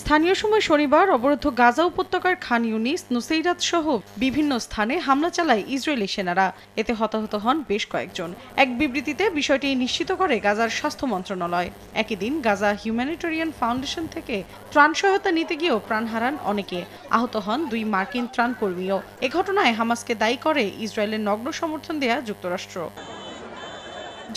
স্থানীয় সময় শনিবার অবরুদ্ধ গাজা উপত্যকার খান ইউনিস, নুসেইরাত সহ বিভিন্ন স্থানে হামলা চালায় ইসরায়েলি সেনারা। এতে হতাহত হন বেশ কয়েকজন। এক বিবৃতিতে বিষয়টি নিশ্চিত করে গাজার স্বাস্থ্য মন্ত্রণালয়। একই দিন গাজা হিউম্যানিটেরিয়ান ফাউন্ডেশন থেকে ত্রাণ সহায়তা নিতে গিয়েও প্রাণ হারান অনেকে। আহত হন 2 মার্কিন ত্রাণকর্মীও। এ ঘটনায় হামাসকে দায়ী করে ইসরায়েলের নগ্ন সমর্থন দেয়া যুক্তরাষ্ট্র।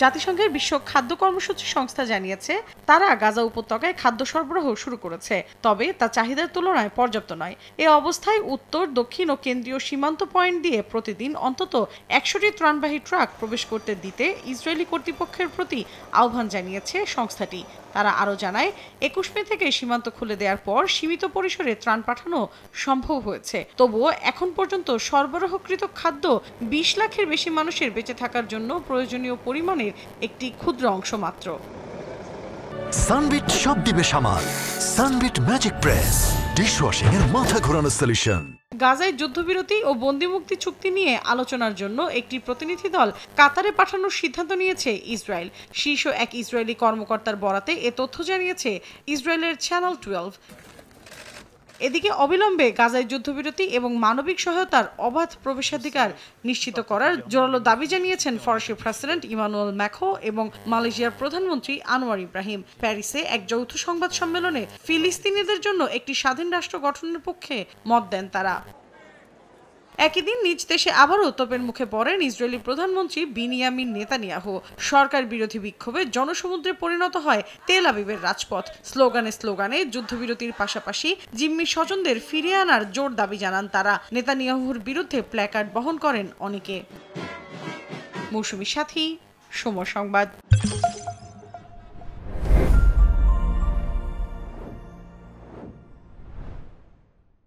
জাতিসংঘের বিশ্ব খাদ্য কর্মসূচি সংস্থা জানিয়েছে তারা গাজা উপত্যকায় খাদ্য সরবরাহ শুরু করেছে, তবে তা চাহিদার তুলনায় পর্যাপ্ত নয়। এ অবস্থায় উত্তর, দক্ষিণ ও কেন্দ্রীয় সীমান্ত পয়েন্ট দিয়ে প্রতিদিন অন্তত 100টি ত্রাণবাহী ট্রাক প্রবেশ করতে দিতে ইসরায়েলি কর্তৃপক্ষের প্রতি আহ্বান জানিয়েছে সংস্থাটি। তারা আরও জানায় 21 মে থেকে সীমান্ত খুলে দেওয়ার পর সীমিত পরিসরে ত্রাণ পাঠানো সম্ভব হয়েছে। তবুও এখন পর্যন্ত সরবরাহকৃত খাদ্য 20 লাখের বেশি মানুষের বেঁচে থাকার জন্য প্রয়োজনীয় পরিমাণের একটি ক্ষুদ্র অংশ মাত্র। সানবিট সব দিবে সামাল। সানবিট ম্যাজিক প্রেস ডিশওয়াশিং এর মাথা ঘোরানো সলিউশন। গাজায় যুদ্ধবিরতি ও বন্দিমুক্তি চুক্তি নিয়ে আলোচনার জন্য একটি প্রতিনিধি দল কাতারে পাঠানোর সিদ্ধান্ত নিয়েছে ইসরায়েল। শীর্ষ এক ইসরায়েলি কর্মকর্তার বরাতে এ তথ্য জানিয়েছে ইসরায়েলের চ্যানেল 12। এদিকে অবিলম্বে গাজায় যুদ্ধবিরতি এবং মানবিক সহায়তার অবাধ প্রবেশাধিকার নিশ্চিত করার জোরালো দাবি জানিয়েছেন ফরাসি প্রেসিডেন্ট ইমানুয়েল ম্যাক্রো এবং মালয়েশিয়ার প্রধানমন্ত্রী আনোয়ার ইব্রাহিম। প্যারিসে এক যৌথ সংবাদ সম্মেলনে ফিলিস্তিনিদের জন্য একটি স্বাধীন রাষ্ট্র গঠনের পক্ষে মত দেন তারা। একই দিন নিজ দেশে আবারও তোপের মুখে পড়েন ইসরায়েলি প্রধানমন্ত্রী বিনিয়ামিন নেতানিয়াহু। সরকার বিরোধী বিক্ষোভে জনসমুদ্রে পরিণত হয় তেল আবিবের রাজপথ। স্লোগানে যুদ্ধবিরতির পাশাপাশি জিম্মি স্বজনদের ফিরিয়ে আনার জোর দাবি জানান তারা। নেতানিয়াহুর বিরুদ্ধে প্ল্যাকার্ড বহন করেন অনেকে। মৌসুমী সাথী, সময় সংবাদ।